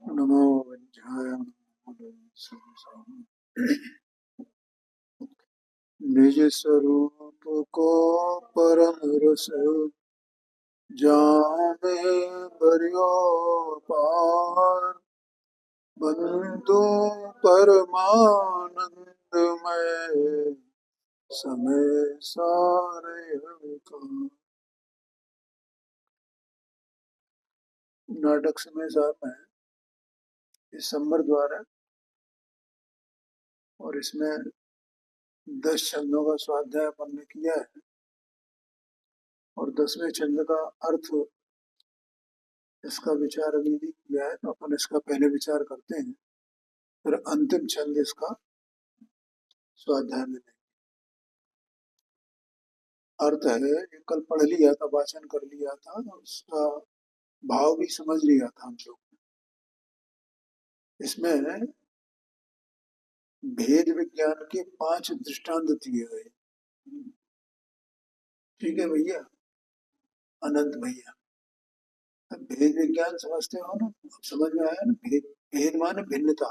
नमो विंध्याय निज स्वरूप को परम रस जाने बरियो पार बंधु परमानंदमय समय सारे हरिका। नाटक समय सार में इस संबर द्वार है और इसमें 10 छंदों का स्वाध्याय अपन ने किया है और 10वें छंद का अर्थ इसका विचार अभी नहीं किया है, तो अपन इसका पहले विचार करते हैं, फिर अंतिम छंद इसका स्वाध्याय में लेंगे। अर्थ है ये कल पढ़ लिया था, वाचन कर लिया था, उसका भाव भी समझ लिया था हम लोग। इसमें भेद विज्ञान के 5 दृष्टांत दिए गए। ठीक है भैया, अनंत भैया, भेद विज्ञान समझते हो ना? अब समझ में आया ना? भेद, भेद माने भिन्नता,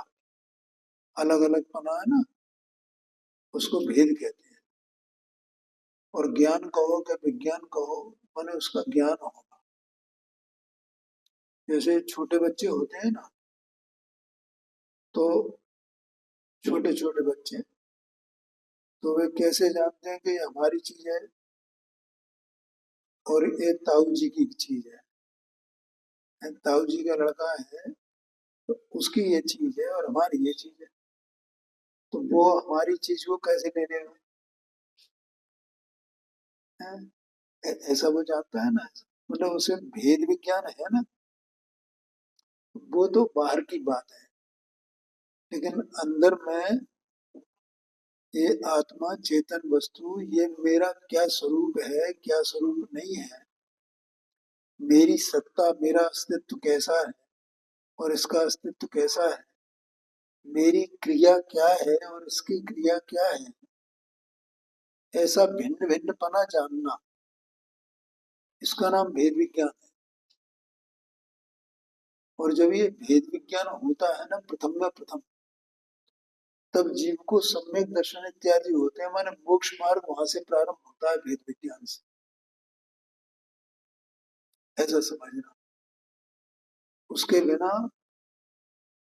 अलग अलग पना है ना, उसको भेद कहते हैं। और ज्ञान कहो कि विज्ञान कहो, माने उसका ज्ञान होगा। जैसे छोटे बच्चे होते हैं ना, तो छोटे छोटे बच्चे, तो वे कैसे जानते हैं कि ये हमारी चीज है और ये ताऊ जी की चीज है। ताऊ जी का लड़का है तो उसकी ये चीज है और हमारी ये चीज है, तो वो हमारी चीज को कैसे ले लेगा? हैं? ऐसा वो जानता है ना, मतलब उसे भेद विज्ञान है ना। वो तो बाहर की बात है, लेकिन अंदर में ये आत्मा चेतन वस्तु, ये मेरा क्या स्वरूप है, क्या स्वरूप नहीं है, मेरी सत्ता, मेरा अस्तित्व कैसा है और इसका अस्तित्व कैसा है, मेरी क्रिया क्या है और इसकी क्रिया क्या है, ऐसा भिन्न भिन्न पना जानना, इसका नाम भेद विज्ञान है। और जब ये भेद विज्ञान होता है ना प्रथम में प्रथम, तब जीव को सम्यक दर्शन इत्यादि होते हैं, माने मोक्ष मार्ग वहां से प्रारंभ होता है भेद विज्ञान से, ऐसा समझना। उसके बिना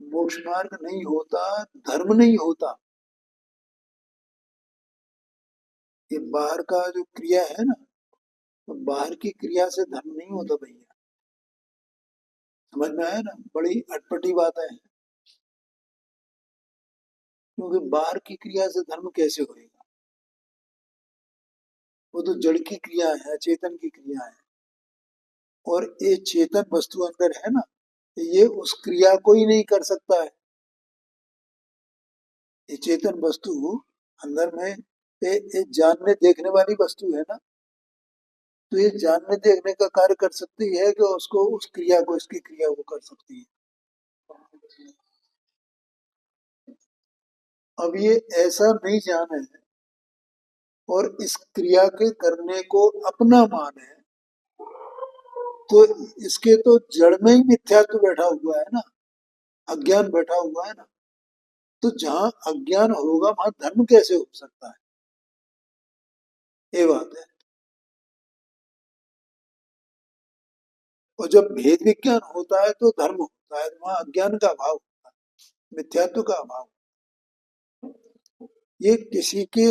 मोक्ष मार्ग नहीं होता, धर्म नहीं होता। ये बाहर का जो क्रिया है ना, तो बाहर की क्रिया से धर्म नहीं होता भैया। समझ में आया ना? बड़ी अटपटी बात है, क्योंकि बाहर की क्रिया से धर्म कैसे होएगा? वो तो जड़ की क्रिया है, चेतन की क्रिया है। और ये चेतन वस्तु अंदर है ना, ये उस क्रिया को ही नहीं कर सकता है। ये चेतन वस्तु अंदर में ये जानने देखने वाली वस्तु है ना, तो ये जानने देखने का कार्य कर सकती है कि उसको, उस क्रिया को, इसकी क्रिया को कर सकती है। अब ये ऐसा नहीं जाना है और इस क्रिया के करने को अपना मान है, तो इसके तो जड़ में ही मिथ्यात्व बैठा हुआ है ना, अज्ञान बैठा हुआ है ना। तो जहां अज्ञान होगा वहां धर्म कैसे हो सकता है? ये बात है। और जब भेद विज्ञान होता है तो धर्म होता है, वहां अज्ञान का अभाव होता है, मिथ्यात्व का अभाव। ये किसी के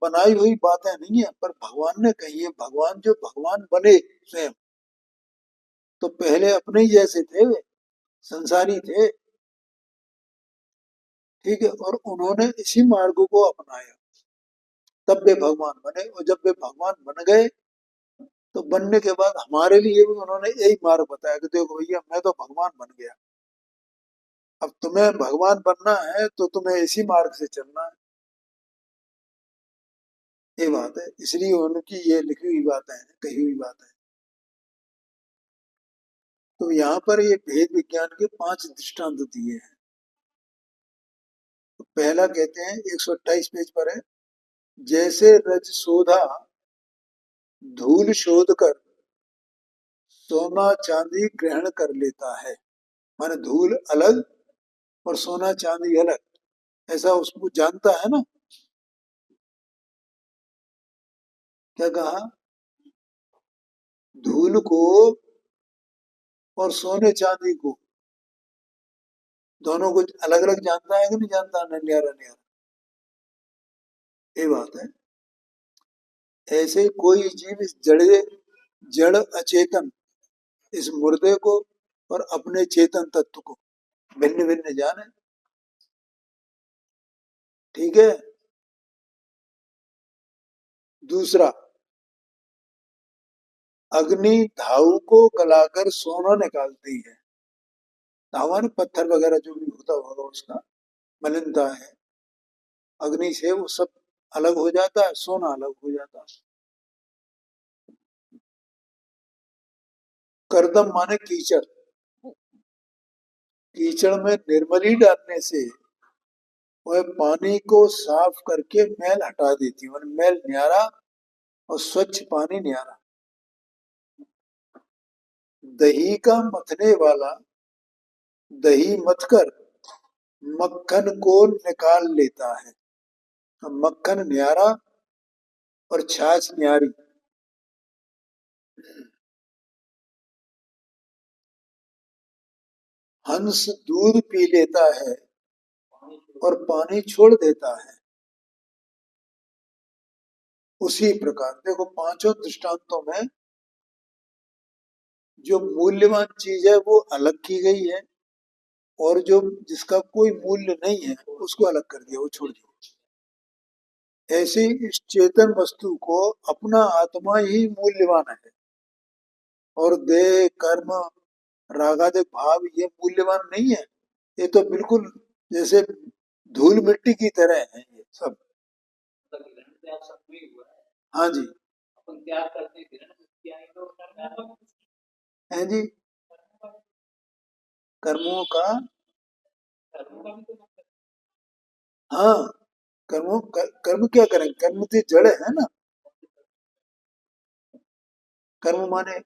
बनाई हुई बातें नहीं है, पर भगवान ने कही है। भगवान जो भगवान बने स्वयं, तो पहले अपने ही जैसे थे, वे संसारी थे। ठीक है, और उन्होंने इसी मार्ग को अपनाया, तब वे भगवान बने। और जब वे भगवान बन गए, तो बनने के बाद हमारे लिए भी उन्होंने यही मार्ग बताया कि देखो भैया, मैं तो भगवान बन गया, अब तुम्हें भगवान बनना है तो तुम्हें इसी मार्ग से चलना है। ये बात है, इसलिए उनकी ये लिखी हुई बातें हैं, कही हुई बातें हैं। तो यहाँ पर ये भेद विज्ञान के 5 दृष्टांत दिए हैं। तो पहला कहते हैं, 128 पेज पर है, जैसे रज शोधा धूल शोध कर सोना चांदी ग्रहण कर लेता है, माने धूल अलग और सोना चांदी अलग, ऐसा उसको जानता है ना। क्या कहा? धूल को और सोने चांदी को दोनों को अलग अलग जानता है कि नहीं जानता, ननियारा नियारा, ये बात है। ऐसे कोई जीव इस जड़ अचेतन इस मुर्दे को और अपने चेतन तत्व को भिन्न भिन्न जाने। ठीक है। दूसरा, अग्नि धाउ को गलाकर सोना निकालती है। धावा ने पत्थर वगैरह जो भी होता होगा उसका मलिनता है, अग्नि से वो सब अलग हो जाता है, सोना अलग हो जाता है। करदम माने कीचड़, कीचड़ में निर्मली डालने से वह पानी को साफ करके मैल हटा देती है, मतलब मैल न्यारा और स्वच्छ पानी न्यारा। दही का मथने वाला दही मथकर मक्खन को निकाल लेता है। अब मक्खन न्यारा और छाछ न्यारी। हंस दूध पी लेता है और पानी छोड़ देता है। उसी प्रकार देखो, पांचों दृष्टांतों में जो मूल्यवान चीज है वो अलग की गई है, और जो जिसका कोई मूल्य नहीं है उसको अलग कर दिया, वो छोड़ दिया। ऐसे इस चेतन वस्तु को अपना आत्मा ही मूल्यवान है, और देह कर्म रागादि भाव ये मूल्यवान नहीं है। ये तो बिल्कुल जैसे धूल मिट्टी की तरह है ये सब। हाँ जी। है जी। कर्मों का। हाँ, कर्म क्या करें, कर्म तो जड़ है ना। कर्म माने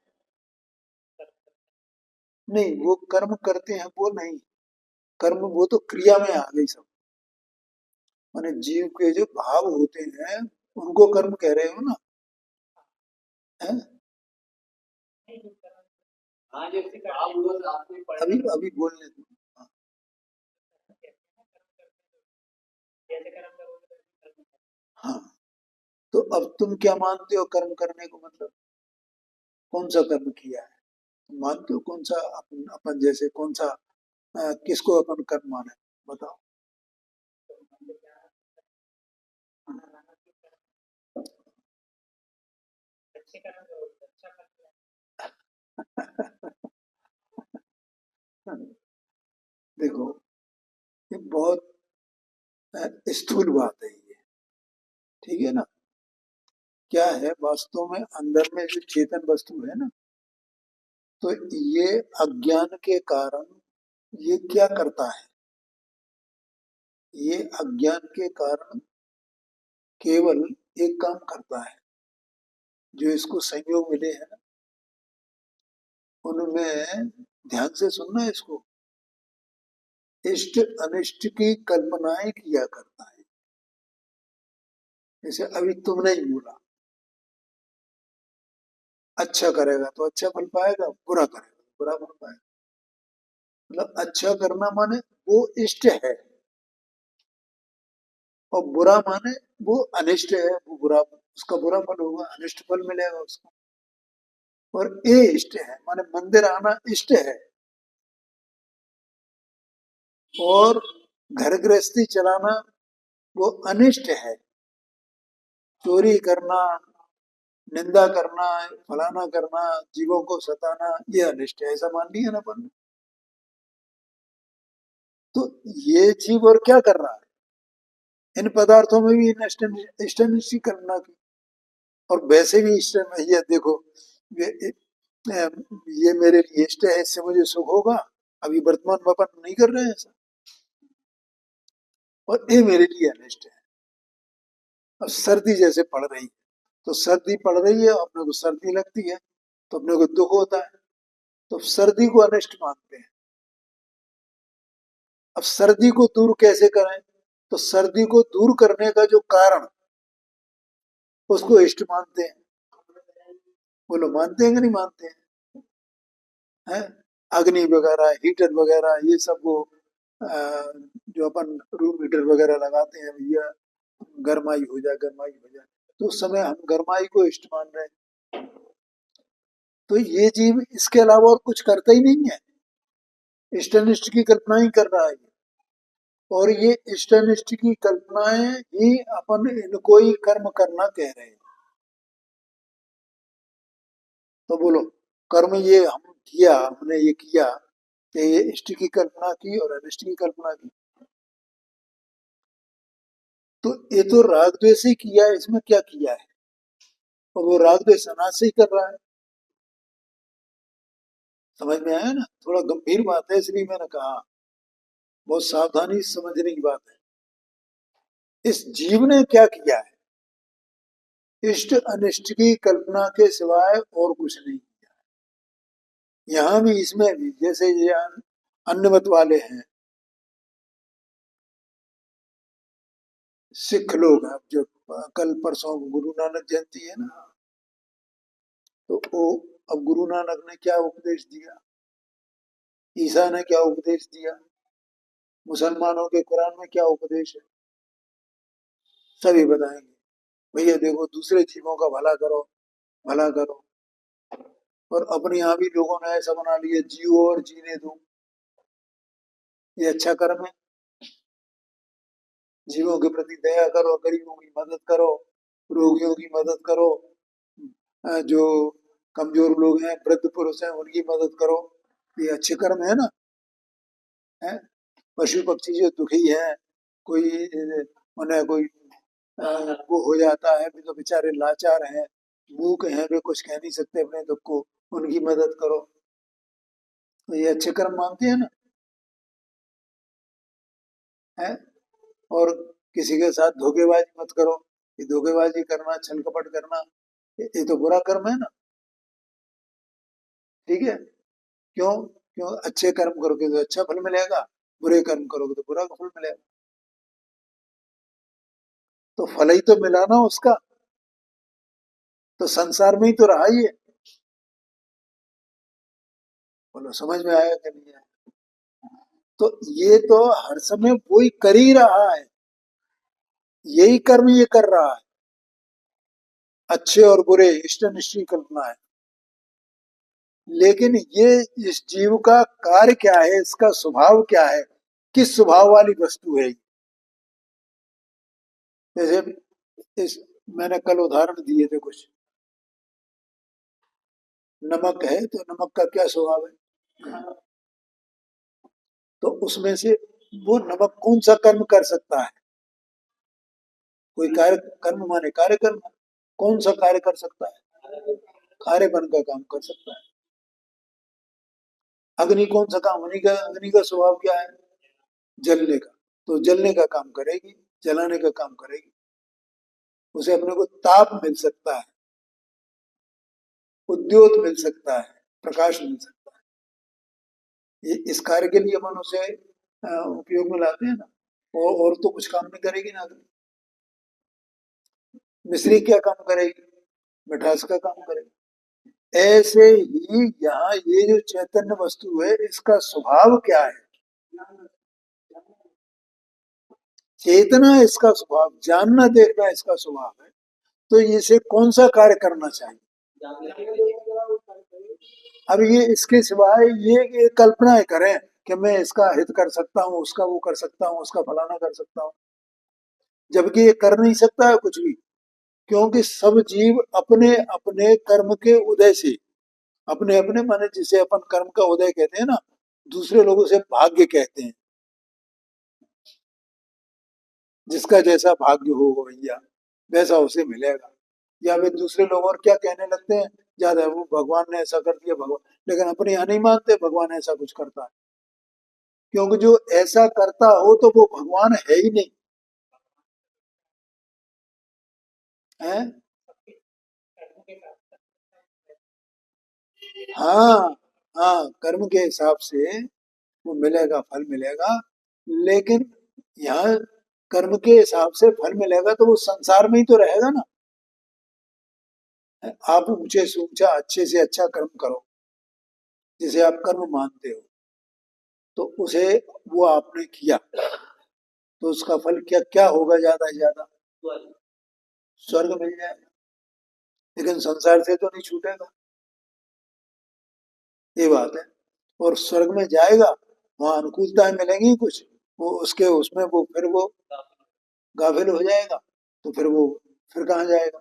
नहीं, वो कर्म करते हैं वो नहीं, कर्म वो तो क्रिया में आ गई सब। माने जीव के जो भाव होते हैं उनको कर्म कह रहे हो ना। है? अभी अभी बोलने दो। हाँ, तो अब तुम क्या मानते हो कर्म करने को, मतलब कौन सा कर्म किया है? तुम मानते हो कौन सा, अपन अपन जैसे कौन सा, किसको अपन कर्म माने, बताओ। देखो, ये बहुत स्थूल बात है ये। ठीक है ना। क्या है वास्तव में अंदर में जो चेतन वस्तु है ना, तो ये अज्ञान के कारण ये क्या करता है, ये अज्ञान के कारण केवल एक काम करता है। जो इसको संयोग मिले हैं ना, उनमें ध्यान से सुनना इसको, इष्ट अनिष्ट की कल्पनाएं किया करता है। जैसे अभी तुमने ही बोला, अच्छा करेगा तो अच्छा फल पाएगा, बुरा करेगा तो बुरा फल पाएगा। मतलब अच्छा करना माने वो इष्ट है, और बुरा माने वो अनिष्ट है, वो बुरा, उसका बुरा फल होगा, अनिष्ट फल मिलेगा उसको। और ये इष्ट है माने मंदिर आना इष्ट है, और घर गृहस्थी चलाना वो अनिष्ट है। चोरी करना, निंदा करना, फलाना करना, जीवों को सताना, ये अनिष्ट है, ऐसा मान लिया ना अपन ने। तो ये जीव और क्या कर रहा है, इन पदार्थों में भी इष्ट अनिष्ट करना की। और वैसे भी इष्ट में ये देखो, ये, ये मेरे लिए इष्ट है, इससे मुझे सुख होगा, अभी वर्तमान में अपन नहीं कर रहे हैं ऐसा, और ये मेरे लिए अनिष्ट है। अब सर्दी जैसे पड़ रही है, तो सर्दी पड़ रही है, अपने को सर्दी लगती है, तो अपने को दुख होता है। तो सर्दी को अनिष्ट मानते हैं। अब सर्दी को दूर कैसे करें? तो सर्दी को दूर करने का जो कारण, उसको इष्ट मानते हैं। बोलो मानते हैं कि नहीं मानते हैं? हैं? अग्नि वगैरह, हीटर वगैरह, ये सब वो अ, जो अपन रूम हीटर वगैरह लगाते हैं भैया, गरमाई हो जाए, गरमाई हो जाए, तो उस समय हम गरमाई को इष्ट मान रहे हैं। तो ये जीव इसके अलावा और कुछ करता ही नहीं है, इष्ट अनिष्ट की कल्पना ही कर रहा है। और ये इष्ट अनिष्ट की कल्पनाएं ही अपन इनको ही कर्म करना कह रहे हैं। तो बोलो, कर्म ये हम किया, हमने ये किया कि ये इष्ट की कल्पना की और अनिष्ट की कल्पना की। तो ये तो राग द्वेष ही किया है, इसमें क्या किया है? और वो राग द्वेष अनाज से ही कर रहा है। समझ में आया ना? थोड़ा गंभीर बात है, इसलिए मैंने कहा बहुत सावधानी से समझने की बात है। इस जीव ने क्या किया है? इष्ट अनिष्ट की कल्पना के सिवाय और कुछ नहीं किया। यहाँ भी, इसमें भी, जैसे ये अन्य मत वाले हैं, सिख लोग हैं, जो कल परसों गुरु नानक जयंती है ना, तो वो, अब गुरु नानक ने क्या उपदेश दिया, ईसा ने क्या उपदेश दिया, मुसलमानों के कुरान में क्या उपदेश है, सभी बताएंगे। भैया देखो, दूसरे जीवों का भला करो, भला करो। और अपने यहाँ भी लोगों ने ऐसा बना लिया, जियो और जीने दो, ये अच्छा कर्म है। जीवों के प्रति दया करो, गरीबों की मदद करो, रोगियों की मदद करो, जो कमजोर लोग हैं, वृद्ध पुरुष हैं, उनकी मदद करो, ये अच्छे कर्म है ना? है? पशु पक्षी जो दुखी है, कोई उन्हें कोई वो हो जाता है, भी तो बेचारे लाचार हैं, मूक हैं, वे कुछ कह नहीं सकते अपने दुख को, उनकी मदद करो, तो ये अच्छे कर्म मानते हैं ना? है? और किसी के साथ धोखेबाजी मत करो, ये धोखेबाजी करना, छल कपट करना, ये तो बुरा कर्म है ना? ठीक है? क्यों? क्यों? अच्छे कर्म करोगे तो अच्छा फल मिलेगा, बुरे कर्म करोगे तो बुरा फल मिलेगा। तो फल ही तो मिला ना उसका, तो संसार में ही तो रहा ये। बोलो समझ में आया कि नहीं आया? तो ये तो हर समय वो ही कर ही रहा है, यही कर्म ये कर रहा है, अच्छे और बुरे, इष्ट अनिष्ट की कल्पना है। लेकिन ये इस जीव का कार्य क्या है, इसका स्वभाव क्या है, किस स्वभाव वाली वस्तु है? जैसे इस, मैंने कल उदाहरण दिए थे कुछ, नमक है तो नमक का क्या स्वभाव है? तो उसमें से वो नमक कौन सा कर्म कर सकता है? कोई कार्य, कर्म माने कार्य करना, कौन सा कार्य कर सकता है? कार्यपन का काम कर सकता है। अग्नि कौन सा काम, अग्नि का स्वभाव क्या है? जलने का। तो जलने का काम करेगी, जलाने का काम करेगी। उसे अपने को ताप मिल सकता है, उद्योत मिल सकता है, प्रकाश मिल सकता है। ये इस कार्य के लिए अपन उसे उपयोग में लाते हैं ना। और तो कुछ काम नहीं करेगी ना अग्नि। मिश्री क्या काम करेगी? मिठास का काम करेगी। ऐसे ही यहाँ ये जो चैतन्य वस्तु है, इसका स्वभाव क्या है? चेतना इसका स्वभाव, जानना देखना इसका स्वभाव है। तो इसे कौन सा कार्य करना चाहिए? अब ये इसके सिवाय ये कल्पनाएं करें कि मैं इसका हित कर सकता हूँ, उसका वो कर सकता हूँ, उसका फलाना कर सकता हूँ, जबकि ये कर नहीं सकता है कुछ भी। क्योंकि सब जीव अपने अपने कर्म के उदय से, अपने अपने माने, जिसे अपन कर्म का उदय कहते हैं ना, दूसरे लोगों से भाग्य कहते हैं। जिसका जैसा भाग्य हो भैया, वैसा उसे मिलेगा। या वे दूसरे लोग और क्या कहने लगते हैं, ज्यादा वो भगवान ने ऐसा कर दिया, भगवान, लेकिन अपने यहाँ नहीं मानते भगवान ऐसा कुछ करता है। क्योंकि जो ऐसा करता हो तो वो भगवान है ही नहीं। है? हाँ, हाँ, कर्म के हिसाब से वो मिलेगा, फल मिलेगा। लेकिन यहाँ कर्म के हिसाब से फल मिलेगा तो वो संसार में ही तो रहेगा ना। आप ऊंचे से ऊंचा अच्छे से अच्छा कर्म करो, जिसे आप कर्म मानते हो, तो उसे वो आपने किया, तो उसका फल क्या क्या होगा? ज्यादा से ज्यादा स्वर्ग मिल जाएगा। लेकिन संसार से तो नहीं छूटेगा, ये बात है। और स्वर्ग में जाएगा, वहां अनुकूलताएं मिलेंगी कुछ, वो उसके उसमें वो फिर वो गाफिल हो जाएगा, तो फिर वो फिर कहाँ जाएगा?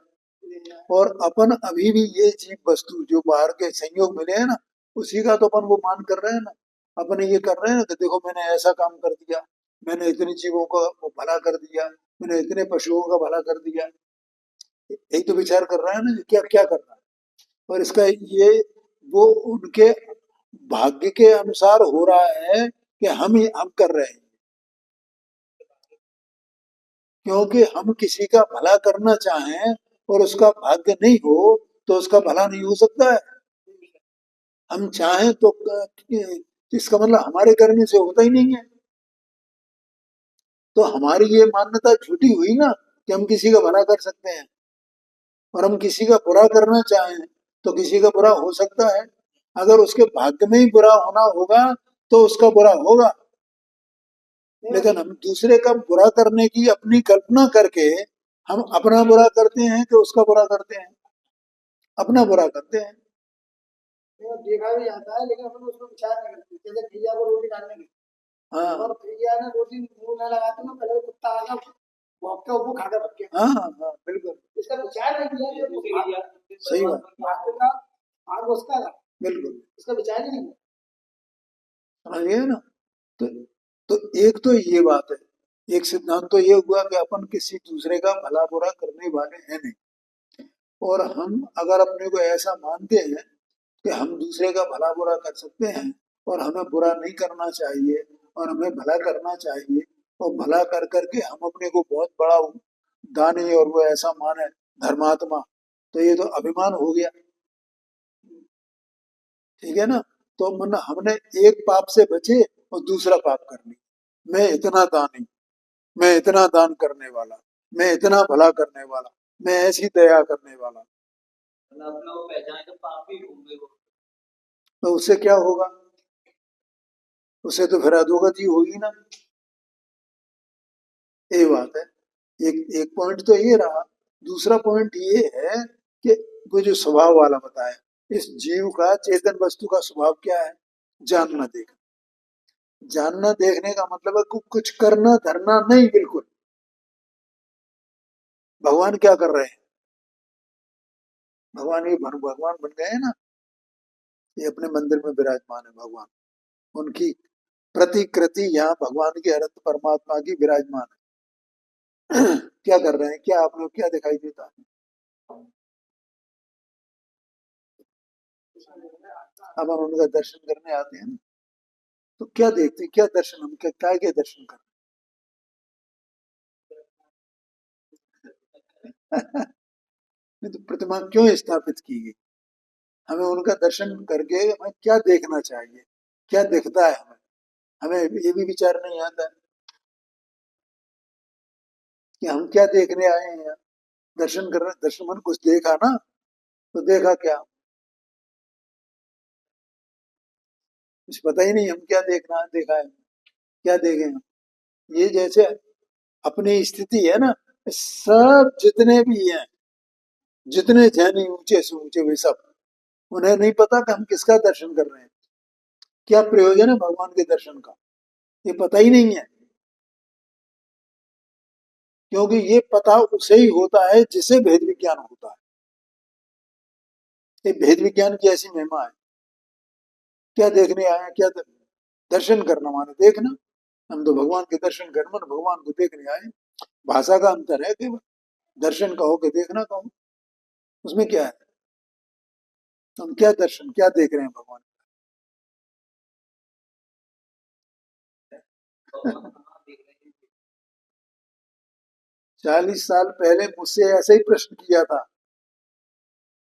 और अपन अभी भी ये जीव वस्तु जो बाहर के संयोग मिले हैं ना, उसी का तो अपन वो मान कर रहे हैं ना। अपन ये कर रहे हैं ना कि देखो मैंने ऐसा काम कर दिया, मैंने इतने जीवों का वो भला कर दिया, मैंने इतने पशुओं का भला कर दिया। यही तो विचार कर रहा है ना कि क्या क्या करना है। और इसका ये वो उनके भाग्य के अनुसार हो रहा है कि हम कर रहे हैं। क्योंकि हम किसी का भला करना चाहें और उसका भाग्य नहीं हो, तो उसका भला नहीं हो सकता है। हम चाहें तो इसका मतलब हमारे करने से होता ही नहीं है। तो हमारी ये मान्यता झूठी हुई ना कि हम किसी का भला कर सकते हैं। और हम किसी का बुरा करना चाहें तो किसी का बुरा हो सकता है। अगर उसके भाग्य में ही बुरा होना होगा तो उसका बुरा होगा। लेकिन हम दूसरे का बुरा करने की अपनी कल्पना करके हम अपना बुरा करते हैं कि उसका बुरा करते हैं? अपना बुरा करते हैं। देखा भी जाता है, लेकिन अपन उसको विचार नहीं करते। जैसे भैया को रोटी डालने की, हाँ, और भैया ने रोटी मुंह में लगाते ना, पहले कुत्ता आगा भौंक के वो खा के रख गया। हाँ हाँ हाँ, बिल्कुल। इसका विचार नहीं किया कि सही बात, भाग्य का भाग उसका था, बिल्कुल। इसका विचार ही नहीं है। समझ गए ना? तो तो एक तो ये बात है। एक सिद्धांत तो ये हुआ कि अपन किसी दूसरे का भला बुरा करने वाले हैं नहीं। और हम अगर अपने को ऐसा मानते हैं कि हम दूसरे का भला बुरा कर सकते हैं और हमें बुरा नहीं करना चाहिए और हमें भला करना चाहिए, और भला कर करके हम अपने को बहुत बड़ा दानी और वो ऐसा माने धर्मात्मा, तो ये तो अभिमान हो गया। ठीक है ना? तो मन हमने एक पाप से बचे और दूसरा पाप कर लिया। मैं इतना दानी, मैं इतना दान करने वाला, मैं इतना भला करने वाला, मैं ऐसी दया करने वाला। तो उससे क्या होगा? उससे तो फिर अधोगति होगी ना। ये बात है। एक एक पॉइंट तो ये रहा। दूसरा पॉइंट ये है कि वो जो स्वभाव वाला बताया, इस जीव का, चेतन वस्तु का स्वभाव क्या है? जानना देखना। जानना देखने का मतलब है कुछ करना धरना नहीं, बिल्कुल। भगवान क्या कर रहे हैं? भगवान ये भगवान बन गए हैं ना, ये अपने मंदिर में विराजमान है भगवान। उनकी प्रतिकृति यहाँ भगवान के अनंत परमात्मा की विराजमान है। क्या कर रहे हैं? क्या आप लोग क्या दिखाई देता है? अब हम उनका दर्शन करने आते हैं ना, तो क्या देखते हैं? क्या दर्शन, हम क्या क्या के दर्शन करते हैं? नहीं तो प्रतिमा क्यों स्थापित की गई? हमें उनका दर्शन करके हमें क्या देखना चाहिए? क्या दिखता है हमें? हमें ये भी विचार नहीं आता कि हम क्या देखने आए हैं यहाँ। दर्शन कर रहे, दर्शन मन कुछ देखा ना, तो देखा क्या? कुछ पता ही नहीं हम क्या देखना देखा है, क्या देखे हम। ये जैसे अपनी स्थिति है ना, सब जितने भी हैं, जितने जैनी ऊंचे से ऊंचे, वे सब, उन्हें नहीं पता कि हम किसका दर्शन कर रहे हैं। क्या प्रयोजन है भगवान के दर्शन का? ये पता ही नहीं है। क्योंकि ये पता उसे ही होता है जिसे भेद विज्ञान होता है। ये भेद विज्ञान की ऐसी महिमा है। क्या देखने आए हैं? क्या दर्शन करना माने देखना। हम तो भगवान के दर्शन करने माने भगवान को देखने आए। भाषा का अंतर है केवल। दर्शन कहो कि देखना कहो, उसमें क्या है? हम क्या दर्शन, क्या देख रहे हैं भगवान? 40 साल पहले मुझसे ऐसे ही प्रश्न किया था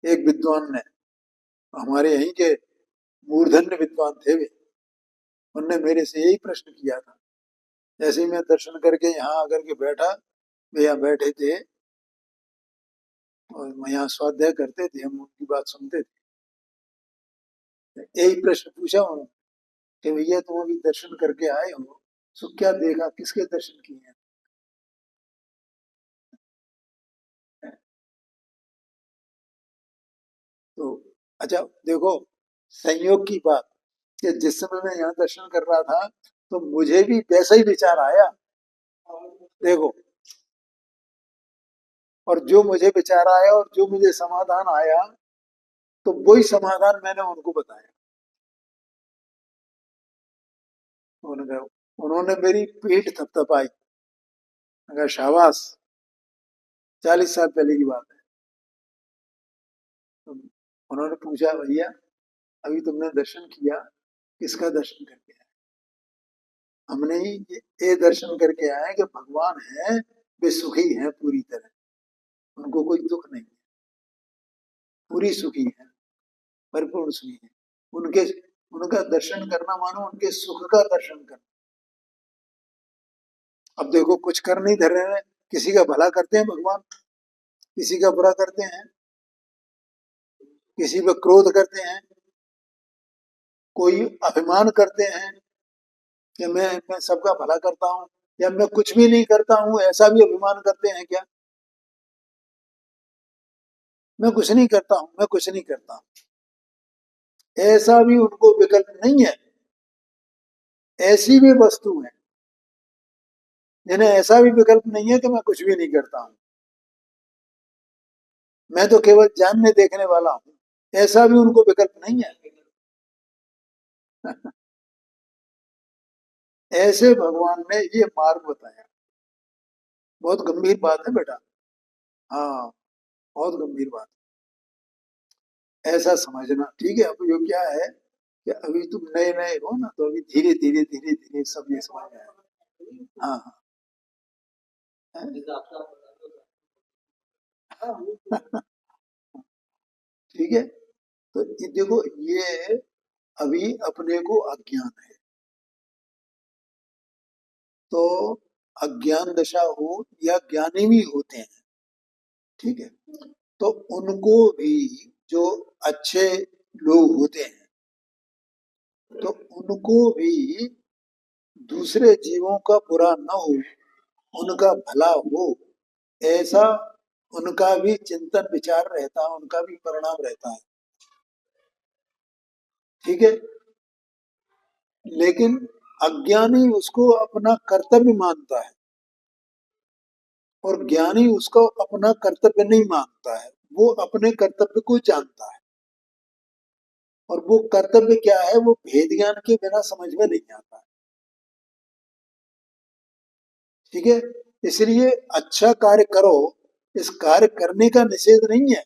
एक विद्वान ने, हमारे यहीं के मूर्धन्य विद्वान थे वे। उनने मेरे से यही प्रश्न किया था। जैसे ही मैं दर्शन करके यहाँ आकर के बैठा, वे यहाँ बैठे थे और मैं यहाँ स्वाध्याय करते थे, हम उनकी बात सुनते थे। यही प्रश्न पूछा उन्होंने कि भैया तुम अभी दर्शन करके आए हो, सो क्या देखा, किसके दर्शन किए हैं? तो अच्छा देखो, संयोग की बात कि जिस समय मैं यहाँ दर्शन कर रहा था तो मुझे भी वैसा ही विचार आया, देखो। और जो मुझे विचार आया और जो मुझे समाधान आया, तो वही समाधान मैंने उनको बताया। उन्होंने उन्होंने मेरी पीठ थपथपाई। मैं कहा, शाबाश, 40 साल पहले की बात है। तो उन्होंने पूछा, भैया अभी तुमने दर्शन किया, किसका दर्शन करके आए? हमने ही ये दर्शन करके आए कि भगवान है, वे सुखी हैं पूरी तरह, उनको कोई दुख नहीं है, पूरी सुखी है, परिपूर्ण सुखी है। उनके उनका दर्शन करना मानो उनके सुख का दर्शन करना। अब देखो, कुछ कर नहीं धर रहे हैं, किसी का भला करते हैं भगवान, किसी का बुरा करते हैं, किसी पर क्रोध करते हैं, कोई अभिमान करते हैं कि मैं सबका भला करता हूँ, या मैं कुछ भी नहीं करता हूँ, ऐसा भी अभिमान करते हैं क्या? मैं कुछ नहीं करता हूँ, मैं कुछ नहीं करता हूँ, ऐसा भी उनको विकल्प नहीं है। ऐसी भी वस्तु है जिन्हें ऐसा भी विकल्प नहीं है कि मैं कुछ भी नहीं करता हूँ, मैं तो केवल जानने देखने वाला हूँ, ऐसा भी उनको विकल्प नहीं है। ऐसे भगवान ने ये मार्ग बताया। बहुत गंभीर बात है बेटा। हाँ, बहुत गंभीर बात। ऐसा समझना, ठीक है। अब यो क्या है कि अभी तुम नए नए हो ना, तो अभी धीरे धीरे धीरे धीरे सब ये समझ में आएगा। हाँ हाँ। ठीक है। तो ये देखो, ये अभी अपने को अज्ञान है, तो अज्ञान दशा हो या ज्ञानी भी होते हैं, ठीक है, तो उनको भी, जो अच्छे लोग होते हैं, तो उनको भी दूसरे जीवों का बुरा न हो, उनका भला हो, ऐसा उनका भी चिंतन विचार रहता है, उनका भी परिणाम रहता है, ठीक है। लेकिन अज्ञानी उसको अपना कर्तव्य मानता है, और ज्ञानी उसको अपना कर्तव्य नहीं मानता है, वो अपने कर्तव्य को जानता है। और वो कर्तव्य क्या है, वो भेद ज्ञान के बिना समझ में नहीं आता है, ठीक है। इसलिए अच्छा कार्य करो, इस कार्य करने का निषेध नहीं है,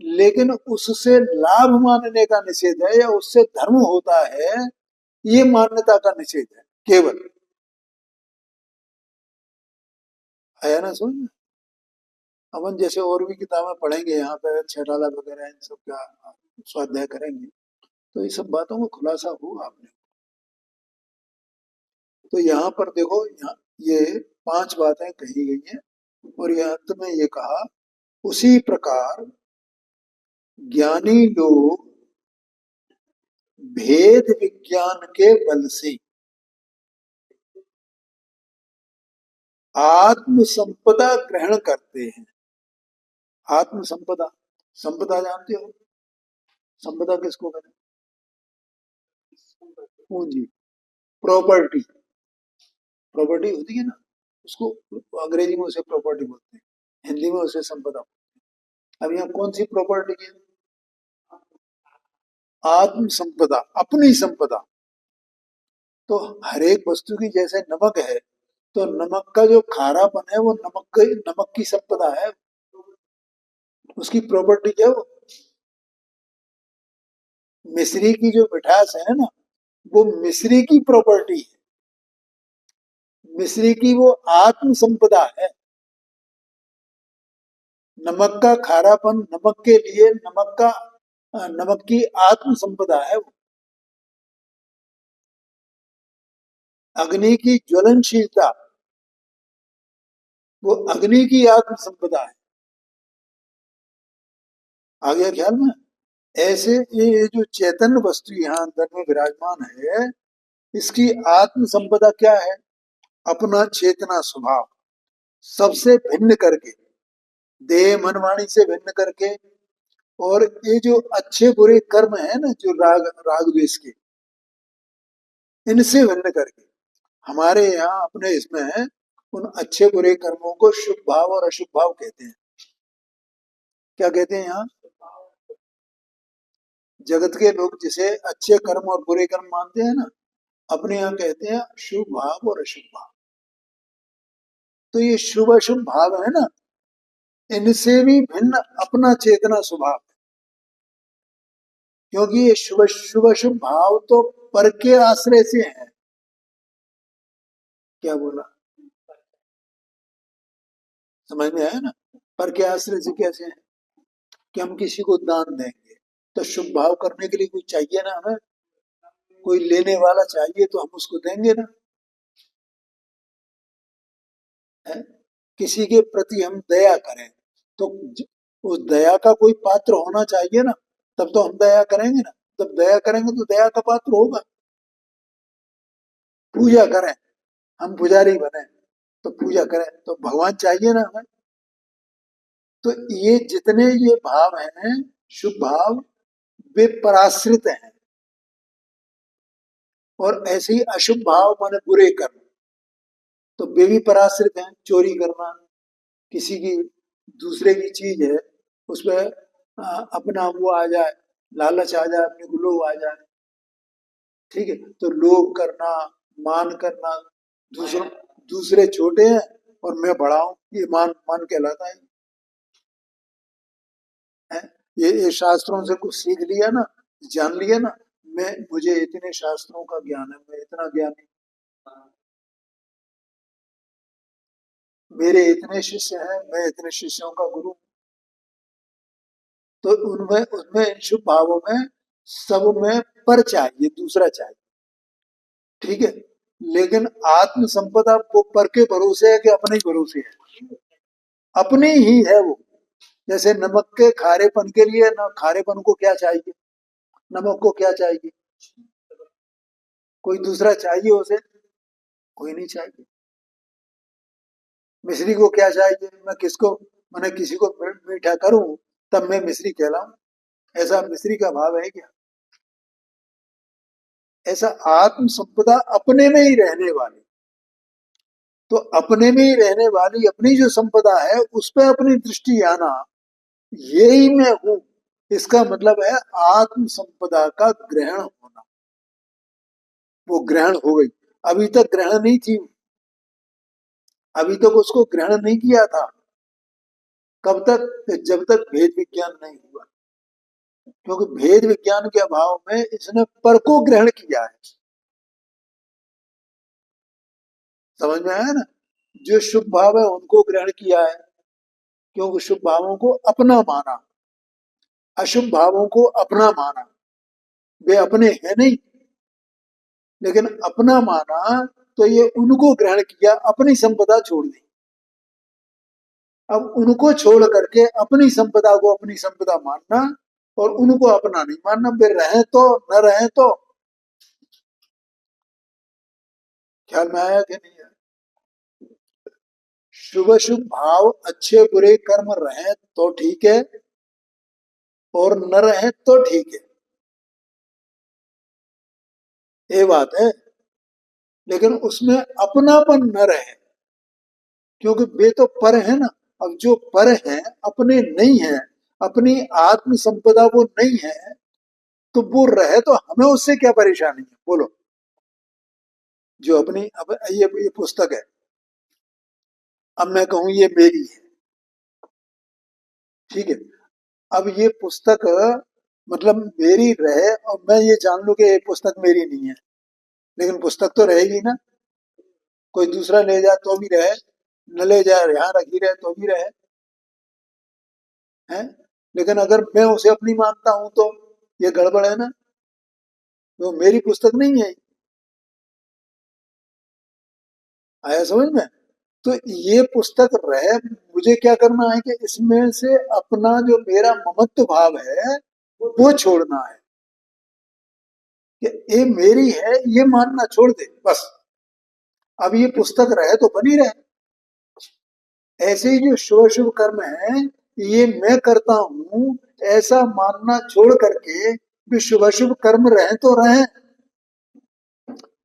लेकिन उससे लाभ मानने का निषेध है, या उससे धर्म होता है, ये मान्यता का निषेध है केवल। आया ना समझ में? अपन जैसे और भी किताबें पढ़ेंगे, यहाँ पे छैठाला वगैरह इन सब का स्वाध्याय करेंगे, तो ये सब बातों का खुलासा होगा आपने। तो यहाँ पर देखो, यहाँ ये 5 बातें कही गई हैं, और ये अंत में ये कहा, उसी प्रकार ज्ञानी लोग भेद विज्ञान के बल से आत्म संपदा ग्रहण करते हैं। आत्म संपदा, संपदा जानते हो? संपदा किसको कहते हैं? पूंजी, प्रॉपर्टी। प्रॉपर्टी होती है ना, उसको अंग्रेजी में उसे प्रॉपर्टी बोलते हैं, हिंदी में उसे संपदा। अब यहाँ कौन सी प्रॉपर्टी है? आत्म संपदा, अपनी संपदा। तो हर एक वस्तु की, जैसे नमक है, तो नमक का जो खारापन है वो नमक की संपदा है, उसकी प्रॉपर्टी क्या है वो? मिश्री की जो मिठास है ना, वो मिश्री की प्रॉपर्टी है, मिश्री की वो आत्म संपदा है। नमक का खारापन, नमक के लिए, नमक का नमक की आत्म संपदा है वो। अग्नि की ज्वलनशीलता वो अग्नि की आत्म संपदा है। आ गया ख्याल में? ऐसे ये जो चैतन्य वस्तु यहाँ अंदर में विराजमान है, इसकी आत्म संपदा क्या है? अपना चेतना स्वभाव, सबसे भिन्न करके, देह मन वाणी से भिन्न करके, और ये जो अच्छे बुरे कर्म है ना, जो राग राग द्वेष के, इनसे भिन्न करके हमारे यहाँ अपने इसमें है, उन अच्छे बुरे कर्मों को शुभ भाव और अशुभ भाव कहते हैं। क्या कहते हैं यहाँ? जगत के लोग जिसे अच्छे कर्म और बुरे कर्म मानते हैं ना, अपने यहाँ कहते हैं शुभ भाव और अशुभ भाव। तो ये शुभ अशुभ भाव है ना, इनसे भी भिन्न अपना चेतना स्वभाव है। क्योंकि ये शुभ शुभ अशुभ भाव तो पर के आश्रय से है। क्या बोला? समझ में आया ना? पर के आश्रय से कैसे है कि हम किसी को दान देंगे तो शुभ भाव करने के लिए कोई चाहिए ना, हमें कोई लेने वाला चाहिए तो हम उसको देंगे ना, है? किसी के प्रति हम दया करें तो उस दया का कोई पात्र होना चाहिए ना, तब तो हम दया करेंगे ना। जब दया करेंगे तो दया का पात्र होगा। पूजा करें, हम पुजारी बने तो पूजा करें तो भगवान चाहिए ना हमें। तो ये जितने ये भाव हैं शुभ भाव, वे पराश्रित हैं। और ऐसे ही अशुभ भाव माने बुरे कर्म, तो वे भी पराश्रित हैं। चोरी करना, किसी की दूसरे की चीज है उसमें अपना वो आ जाए, लालच आ जाए, अपने को लोभ आ जाए, ठीक है, तो लोभ करना, मान करना, दूसरों दूसरे छोटे हैं और मैं बड़ा हूं, ये मान मान कहलाता है। ये शास्त्रों से कुछ सीख लिया ना, जान लिया ना, मैं मुझे इतने शास्त्रों का ज्ञान है, मैं इतना ज्ञानी, मेरे इतने शिष्य हैं, मैं इतने शिष्यों का गुरु। तो उनमें उनमें इन शुभ भावों में सब में पर चाहिए, दूसरा चाहिए, ठीक है। लेकिन आत्म संपदा वो पर के भरोसे है कि अपने ही भरोसे है? अपनी ही है वो। जैसे नमक के खारेपन के लिए ना, खारेपन को क्या चाहिए? नमक को क्या चाहिए? कोई दूसरा चाहिए उसे? कोई नहीं चाहिए। मिश्री को क्या चाहिए? मैं किसको, मैंने किसी को मीठा करूं तब मैं मिश्री कहलाऊं? ऐसा मिश्री का भाव है क्या? ऐसा आत्म संपदा अपने में ही रहने वाली, तो अपने में ही रहने वाली अपनी जो संपदा है उस पर अपनी दृष्टि आना, यही मैं हूं, इसका मतलब है आत्म संपदा का ग्रहण होना। वो ग्रहण हो गई। अभी तक ग्रहण नहीं थी, अभी तक उसको ग्रहण नहीं किया था। कब तक? जब तक भेद विज्ञान नहीं हुआ। क्योंकि भेद विज्ञान के अभाव में इसने पर को ग्रहण किया है। समझ में आया ना? जो शुभ भाव है उनको ग्रहण किया है, क्योंकि शुभ भावों को अपना माना, अशुभ भावों को अपना माना। वे अपने हैं नहीं, लेकिन अपना माना तो ये उनको ग्रहण किया, अपनी संपदा छोड़ दी। अब उनको छोड़ करके अपनी संपदा को अपनी संपदा मानना और उनको अपना नहीं मानना, वे रहे तो न रहे तो। ख्याल में आया कि नहीं आया? शुभ शुभ भाव, अच्छे बुरे कर्म रहे तो ठीक है और न रहे तो ठीक है, ये बात है। लेकिन उसमें अपनापन न रहे, क्योंकि वे तो पर है ना। अब जो पर है, अपने नहीं है, अपनी आत्म संपदा वो नहीं है, तो वो रहे तो हमें उससे क्या परेशानी है? बोलो। जो अपनी, अब ये पुस्तक है, अब मैं कहूं ये मेरी है, ठीक है। अब ये पुस्तक मतलब मेरी रहे और मैं ये जान लूं कि ये पुस्तक मेरी नहीं है, लेकिन पुस्तक तो रहेगी ना। कोई दूसरा ले जाए तो भी रहे, न ले जाए यहाँ रखी रहे तो भी रहे, है। लेकिन अगर मैं उसे अपनी मानता हूं तो ये गड़बड़ है ना, वो मेरी पुस्तक नहीं है। आया समझ में? तो ये पुस्तक रहे, मुझे क्या करना है कि इसमें से अपना जो मेरा ममत्व भाव है वो छोड़ना है, कि ये मेरी है ये मानना छोड़ दे बस। अब ये पुस्तक रहे तो बनी रहे। ऐसे ही जो शुभ शुभ कर्म है ये मैं करता हूं, ऐसा मानना छोड़ करके भी शुभ शुभ कर्म रहे तो रहे,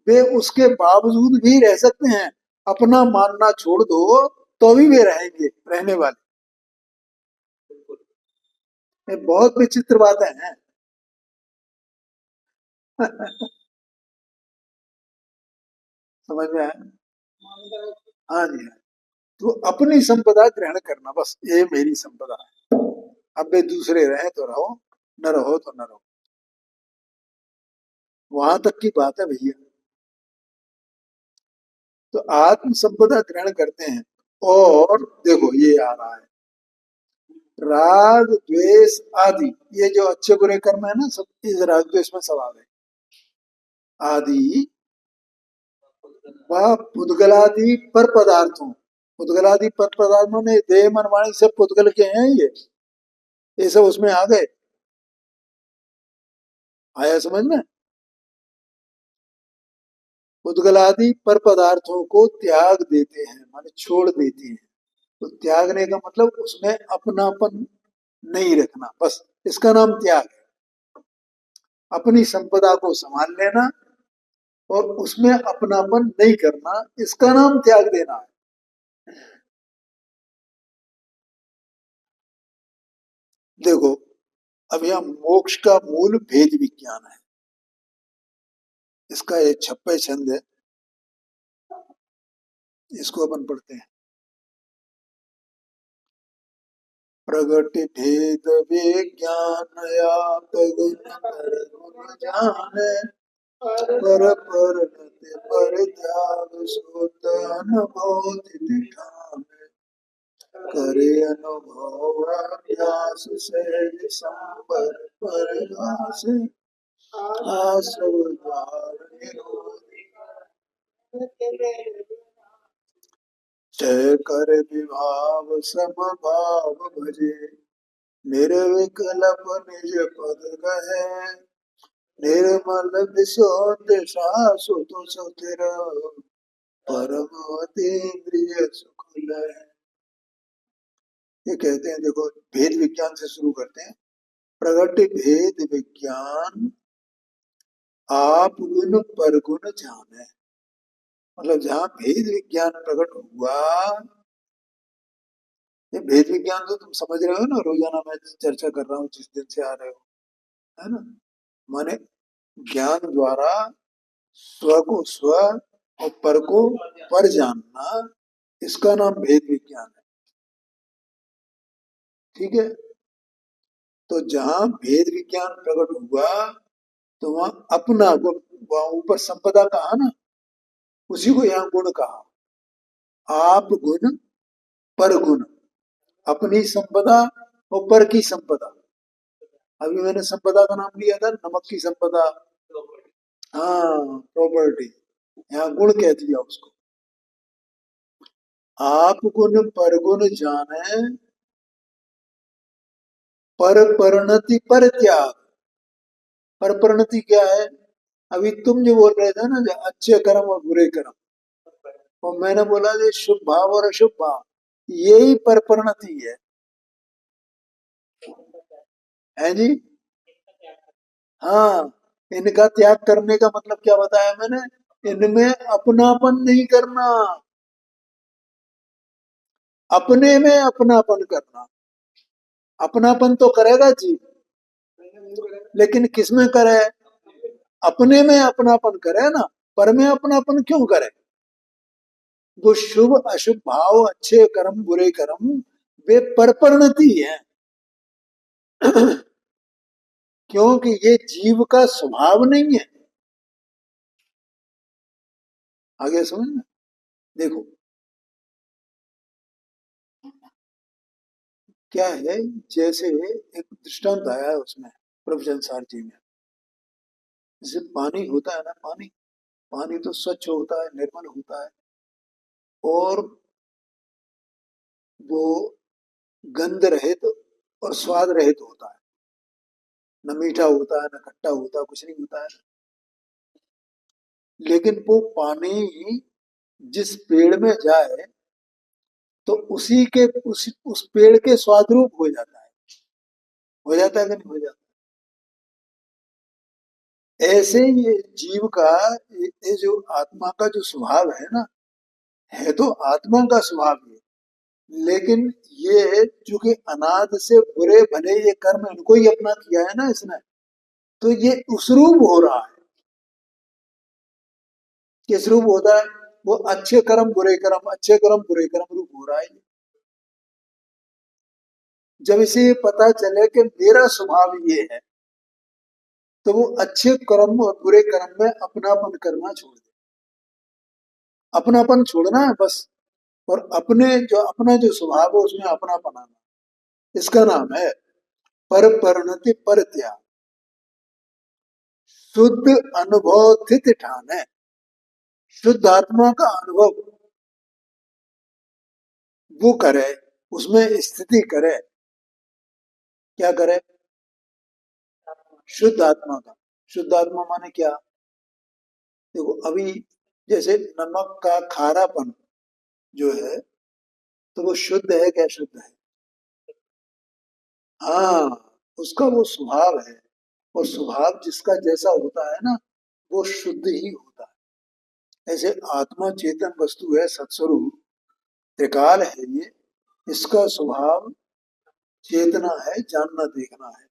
वे उसके बावजूद भी रह सकते हैं। अपना मानना छोड़ दो तो भी वे रहेंगे, रहने वाले। ये बहुत विचित्र बातें हैं। समझ में आया? हाँ जी हाँ। तो अपनी संपदा ग्रहण करना, बस ये मेरी संपदा है। अब वे दूसरे रहे तो रहो, न रहो तो न रहो। वहां तक की बात है भैया। तो आत्म संपदा ग्रहण करते हैं। और देखो ये आ रहा है, राग द्वेष आदि, ये जो अच्छे बुरे कर्म है ना, सब इस राग द्वेष में सब आ गए। आदि व पुद्गलादि पर पदार्थों, पुद्गलादि पर पदार्थों ने देह मन वाणी सब पुद्गल के हैं ये सब उसमें आ गए। आया समझ में? पुद्गलादि पर पदार्थों को त्याग देते हैं, माने छोड़ देते हैं। तो त्यागने का मतलब उसमें अपनापन नहीं रखना, बस इसका नाम त्याग है। अपनी संपदा को संभाल लेना और उसमें अपनापन नहीं करना, इसका नाम त्याग देना है। देखो, अब यहाँ मोक्ष का मूल भेद विज्ञान है। इसका एक छप्पे छंद है, इसको अपन पढ़ते हैं। प्रगट भेद विज्ञान आप गुण पर गुण जाने, पर पर नति पर त्याग सोत अनुभव तिति ठाने, करे अनुभव अभ्यास सहज सांबर पर घासे, आसव द्वार निरोधी जय कर विभाव समभाव भजे, निर्विकल्प निज पद गहे, निर्मल विशुद्ध शाश्वत सुतिर, परम अतीन्द्रिय सुख लय। ये कहते हैं, देखो भेद विज्ञान से शुरू करते हैं। प्रगट भेद विज्ञान आप गुण पर गुण जाने, मतलब जहाँ भेद विज्ञान प्रकट हुआ, ये भेद विज्ञान तो तुम समझ रहे हो ना, रोजाना मैं चर्चा कर रहा हूँ जिस दिन से आ रहे हो, है ना? माने ज्ञान द्वारा स्व को स्व और पर को पर जानना, इसका नाम भेद विज्ञान है। ठीक है? तो जहां भेद विज्ञान प्रकट हुआ तो वहां अपना वहां ऊपर संपदा कहा ना, उसी को यहाँ गुण कहा। आप गुण पर गुण, अपनी संपदा और पर की संपदा। अभी मैंने संपदा का नाम लिया था, नमक की संपदा। हाँ, प्रॉपर्टी। यहाँ गुण कह दिया उसको। आप गुण पर गुण जाने, पर परिणति पर त्याग। पर परिणति क्या है? अभी तुम जो बोल रहे थे ना, जो अच्छे कर्म और बुरे कर्म, और मैंने बोला ये शुभ भाव और अशुभ भाव, यही पर परिणति है जी। हाँ, इनका त्याग करने का मतलब क्या बताया मैंने? इनमें अपनापन नहीं करना, अपने में अपनापन करना। अपनापन तो करेगा जी, लेकिन किसमें करे? अपने में अपनापन करे ना, पर में अपनापन क्यों करे? वो शुभ अशुभ भाव, अच्छे कर्म बुरे कर्म, वे परपरिणति है। क्योंकि ये जीव का स्वभाव नहीं है। आगे समझ में? देखो, क्या है, जैसे एक दृष्टांत आया है उसमें प्रवचन सार जी में। जैसे पानी होता है ना, पानी पानी तो स्वच्छ होता है, निर्मल होता है, और वो गंध रहित और स्वाद रहित होता है। न मीठा होता है, न खट्टा होता है, कुछ नहीं होता है। लेकिन वो पानी जिस पेड़ में जाए तो उसी के उस पेड़ के स्वाद रूप हो जाता है। हो जाता है कि नहीं हो जाता? ऐसे ये जीव का, ये जो आत्मा का जो स्वभाव है ना, है तो आत्मा का स्वभाव ये, लेकिन ये चूंकि अनाद से बुरे भले ये कर्म इनको ही अपना किया है ना इसने, तो ये उस रूप हो रहा है। किस रूप होता है? वो अच्छे कर्म बुरे कर्म, अच्छे कर्म बुरे कर्म रूप हो रहा है। जब इसे ये पता चले कि मेरा स्वभाव ये है, तो वो अच्छे कर्म और बुरे कर्म में अपनापन करना छोड़ दे। अपनापन छोड़ना है बस। और अपना जो स्वभाव है उसमें अपनापन आना, इसका नाम है पर परिणति पर त्याग। शुद्ध अनुभव स्थित ठान है। शुद्ध आत्मा का अनुभव वो करे, उसमें स्थिति करे। क्या करे? शुद्ध आत्मा का। शुद्ध आत्मा माने क्या? देखो अभी जैसे नमक का खारापन जो है, तो वो शुद्ध है क्या? शुद्ध है। हाँ, उसका वो स्वभाव है, और स्वभाव जिसका जैसा होता है ना, वो शुद्ध ही होता है। ऐसे आत्मा चेतन वस्तु है, सत्स्वरूप त्रिकाल है ये। इसका स्वभाव चेतना है, जानना देखना है।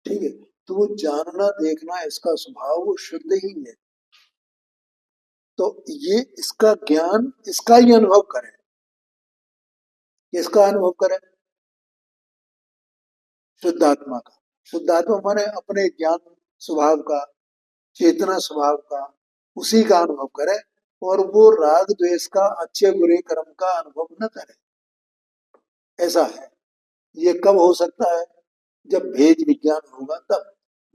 ठीक है, तो वो जानना देखना इसका स्वभाव वो शुद्ध ही है। तो ये इसका ज्ञान, इसका ही अनुभव करे। किसका अनुभव करे? शुद्ध आत्मा का। शुद्ध आत्मा माने अपने ज्ञान स्वभाव का, चेतना स्वभाव का, उसी का अनुभव करे। और वो राग द्वेष का, अच्छे बुरे कर्म का अनुभव न करे। ऐसा है। ये कब हो सकता है? जब भेद विज्ञान होगा तब।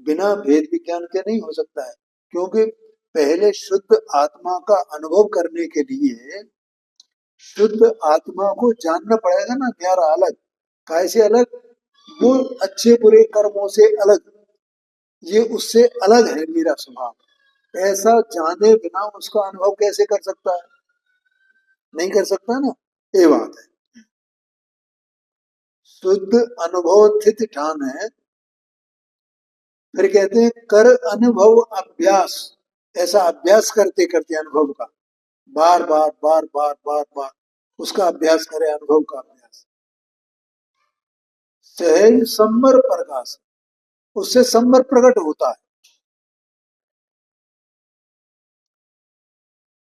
बिना भेद विज्ञान के नहीं हो सकता है। क्योंकि पहले शुद्ध आत्मा का अनुभव करने के लिए शुद्ध आत्मा को जानना पड़ेगा ना, न्यारा अलग। कैसे अलग? वो अच्छे बुरे कर्मों से अलग, ये उससे अलग है मेरा स्वभाव। ऐसा जाने बिना उसका अनुभव कैसे कर सकता है? नहीं कर सकता ना। ये बात है। शुद्ध अनुभव स्थित ठान है। फिर कहते हैं कर अनुभव अभ्यास। ऐसा अभ्यास करते करते अनुभव का, बार बार बार बार बार बार उसका अभ्यास करे, अनुभव का अभ्यास। सहज संबर प्रकाश, उससे संबर प्रकट होता है।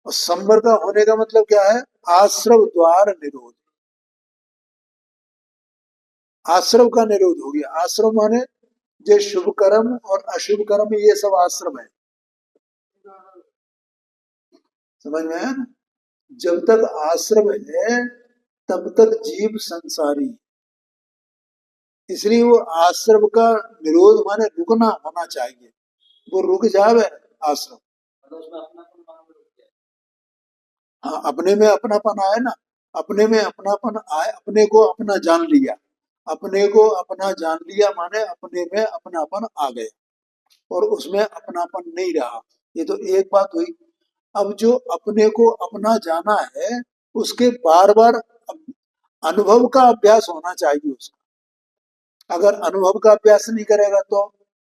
और संबर का होने का मतलब क्या है? आश्रव द्वार निरोध। आश्रव का निरोध हो गया। आश्रव माने जो शुभ कर्म और अशुभ कर्म, ये सब आश्रम है। समझ में आया ना? जब तक आश्रम है तब तक जीव संसारी। इसलिए वो आश्रम का निरोध माने रुकना होना चाहिए। वो रुक जावे आश्रम। हाँ, अपने में अपनापन आए ना। अपने में अपनापन आए, अपने को अपना जान लिया। अपने को अपना जान लिया माने अपने में अपनापन आ गया, और उसमें अपनापन नहीं रहा। ये तो एक बात हुई। अब जो अपने को अपना जाना है, उसके बार बार अनुभव का अभ्यास होना चाहिए उसका। अगर अनुभव का अभ्यास नहीं करेगा तो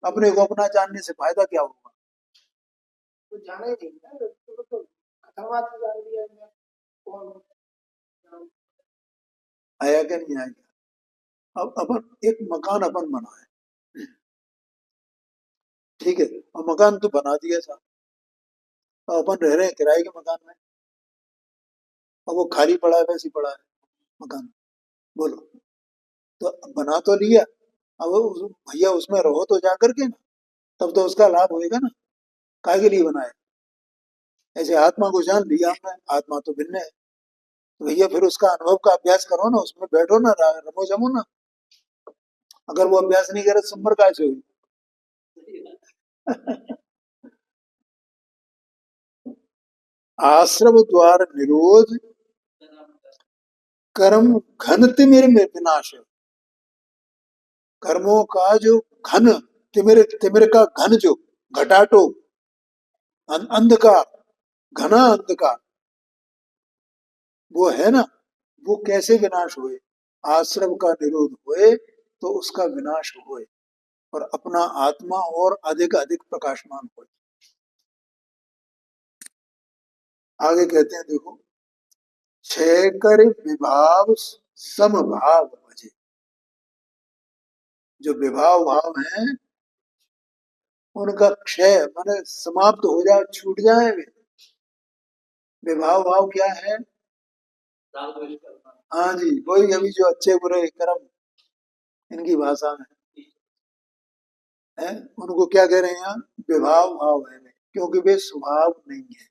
अपने को अपना जानने से फायदा क्या होगा? तो जाना ही नहीं ना, तो खतरनाक जान लिया है। कौन आया क्या? नहीं आया? अब अपन एक मकान अपन बना है, ठीक है, और मकान तो बना दिया था। अब अपन रह रहे हैं किराए के मकान में, और वो खाली पड़ा है, वैसे ही पड़ा है मकान। बोलो, तो बना तो लिया। अब भैया उसमें रहो तो जा करके ना, तब तो उसका लाभ होएगा ना। काय के लिए बनाया? ऐसे आत्मा को जान लिया हमने, आत्मा तो भिन्न है। तो भैया फिर उसका अनुभव का अभ्यास करो ना, उसमें बैठो ना, रमो जमो ना। अगर वो अभ्यास नहीं करे तो संबर काय से हुई। आश्रम द्वार निरोध कर्म घन तिमिर में विनाश है। कर्मों का जो घन, तिमिर, तिमिर का घन, जो घटाटो, अंधकार, घना अंधकार वो है ना, वो कैसे विनाश हुए? आश्रम का निरोध हुए तो उसका विनाश हुए और अपना आत्मा और अधिक अधिक प्रकाशमान हो। आगे कहते हैं देखो, क्षय कर विभाव समभाव भजे। जो विभाव भाव है उनका क्षय माने समाप्त हो जाए, छूट जाए वे। विभाव भाव क्या है? हाँ जी, वही अभी जो अच्छे बुरे कर्म इनकी भाषा में है, उनको क्या कह रहे हैं यहाँ? विभाव भाव है वे, क्योंकि वे स्वभाव नहीं है,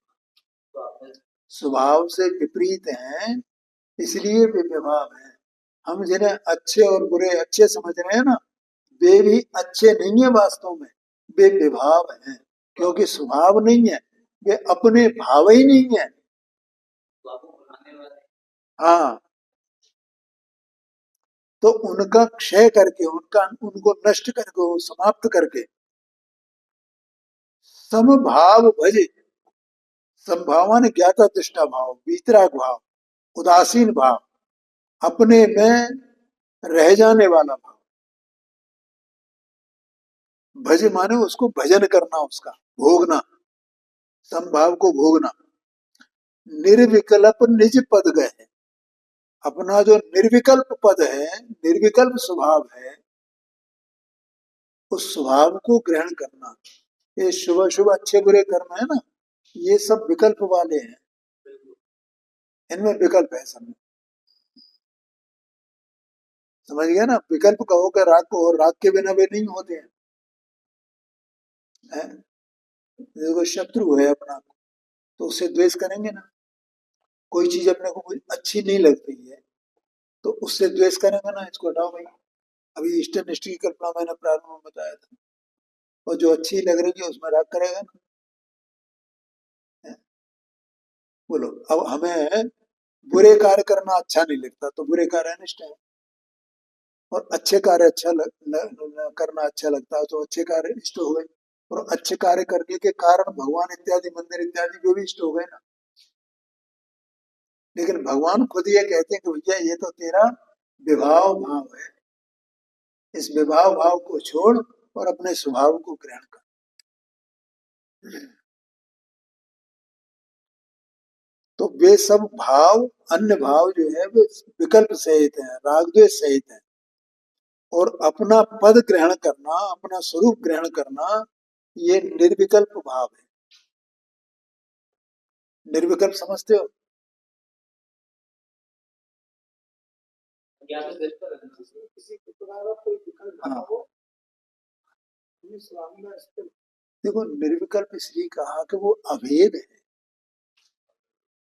स्वभाव से विपरीत हैं, इसलिए वे विभाव है। हम जिन्हें अच्छे और बुरे अच्छे समझ रहे हैं ना, वे भी अच्छे नहीं है वास्तव में, वे विभाव हैं, क्योंकि स्वभाव नहीं है, वे अपने भाव ही नहीं है। हाँ, तो उनका क्षय करके, उनका उनको नष्ट करके, समाप्त करके समभाव भजे। संभावना ने ज्ञाता दृष्टा भाव, वितराग भाव, उदासीन भाव, अपने में रह जाने वाला भाव। भज माने उसको भजन करना, उसका भोगना, संभाव को भोगना। निर्विकल्प निज पद गए, अपना जो निर्विकल्प पद है, निर्विकल्प स्वभाव है, उस स्वभाव को ग्रहण करना। ये शुभ शुभ अच्छे बुरे कर्म है ना, ये सब विकल्प वाले हैं, इनमें विकल्प है सब में। समझ गया ना? विकल्प कहो कि राग को, और राग के बिना वे नहीं होते हैं, है? देखो शत्रु है अपना, तो उससे द्वेष करेंगे ना। कोई चीज अपने को कोई अच्छी नहीं लगती है तो उससे द्वेष करेंगे ना, इसको हटाओ भाई। अभी इष्ट निष्ठ की कल्पना मैंने प्रारंभ में बताया था, और जो अच्छी लग रही है उसमें राग करेगा ना, है? बोलो, अब हमें बुरे कार्य करना अच्छा नहीं लगता तो बुरे कार्य अनिष्ट है, और अच्छे कार्य अच्छा करना अच्छा लगता है तो अच्छे कार्य इष्ट हो गए, और अच्छे कार्य करने के कारण भगवान इत्यादि, मंदिर इत्यादि जो भी इष्ट हो गए ना। लेकिन भगवान खुद ये कहते हैं कि भैया ये तो तेरा विभाव भाव है, इस विभाव भाव को छोड़ और अपने स्वभाव को ग्रहण कर। तो वे सब भाव, अन्य भाव जो है वे विकल्प सहित है, राग द्वेष सहित है, और अपना पद ग्रहण करना, अपना स्वरूप ग्रहण करना, ये निर्विकल्प भाव है। निर्विकल्प समझते हो? हाँ, देखो निर्विकल्प इसलिए कहा कि वो अभेद है,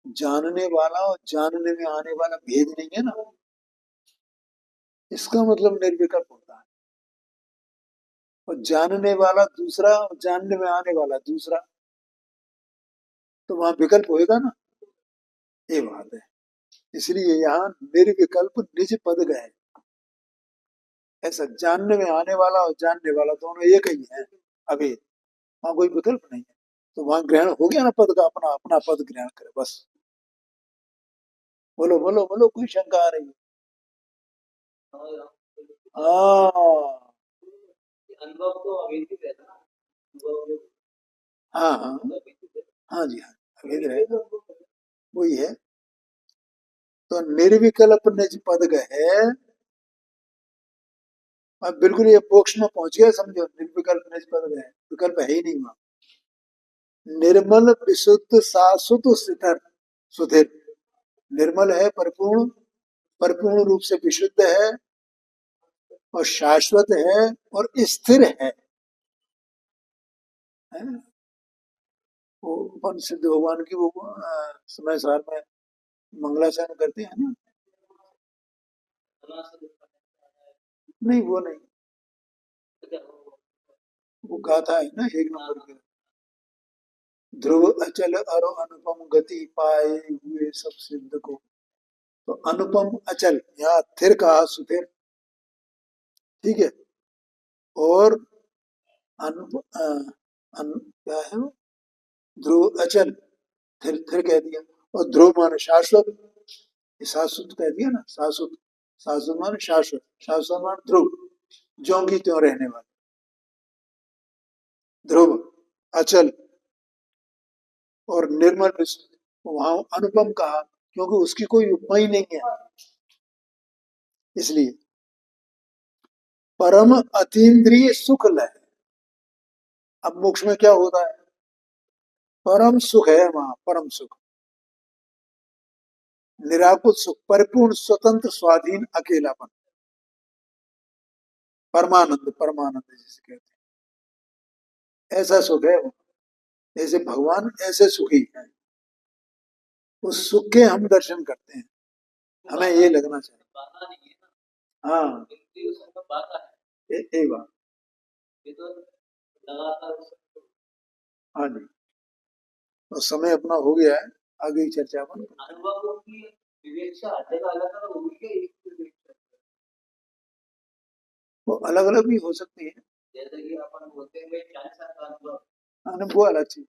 जानने वाला और जानने में आने वाला भेद नहीं है ना, इसका मतलब निर्विकल्प होता है। और जानने वाला दूसरा और जानने में आने वाला दूसरा, तो वहां विकल्प होएगा ना, ये बात है। इसलिए यहाँ निर्विकल्प निज पद गए, ऐसा जानने में आने वाला और जानने वाला दोनों एक ही है, अभेद, वहां कोई विकल्प नहीं है। तो वहां ग्रहण हो गया ना पद का, अपना अपना पद ग्रहण करे बस। बोलो बोलो बोलो, कोई शंका आ रही है? हाँ, हाँ, हाँ, हाँ जी, हाँ, अभेद रहेगा, वही है। तो निर्विकल्प निज पद गए, अब बिल्कुल ये मोक्ष में पहुंच गया समझो, निर्विकल्प निज पद गए, विकल्प है ही नहीं वहां। निर्मल विशुद्ध शाश्वत स्थिर, सुधीर, निर्मल है, परिपूर्ण, परिपूर्ण रूप से विशुद्ध है, और शाश्वत है, और स्थिर है? वो उपन सिद्ध भगवान की वो समय सार में मंगलाचरण करते हैं ना? नहीं वो नहीं, वो गाथा है ना 1 नंबर के। ध्रुव अचल अरो अनुपम गति पाए हुए सब सिद्ध को। तो अनुपम अचल, यहाँ थिर कहा सुथिर, ठीक है। और अनु क्या है वो, ध्रुव अचल, थिर थिर कह दिया। और ध्रुव माने शाश्वत, ये शाश्वत कह दिया ना, शाश्वत। शाश्वत माने शाश्वत, शाश्वत माने ध्रुव, ज्यों की त्यों रहने वाले। ध्रुव, अचल और निर्मल विश्व, वहां अनुपम कहा क्योंकि उसकी कोई उपमा ही नहीं है, इसलिए। परम अतीन्द्रिय सुख लय। अब मोक्ष में क्या होता है? परम सुख है वहां, परम सुख, निराकुल सुख, परिपूर्ण स्वतंत्र स्वाधीन अकेलापन, परमानंद, परमानंद जिसे कहते हैं, ऐसा सुख है वो। जैसे भगवान ऐसे सुखी है, उस सुख के हम दर्शन करते हैं, हमें ये लगना चाहिए। हाँ, एक बात। हाँ जी, तो समय अपना हो गया है, आगे की चर्चा अपन अनुभव की विवेक वो अलग अलग भी हो सकती है, जैसे कि अपन बोलते हैं कैंसर का अनुभव, वो अलग चीज।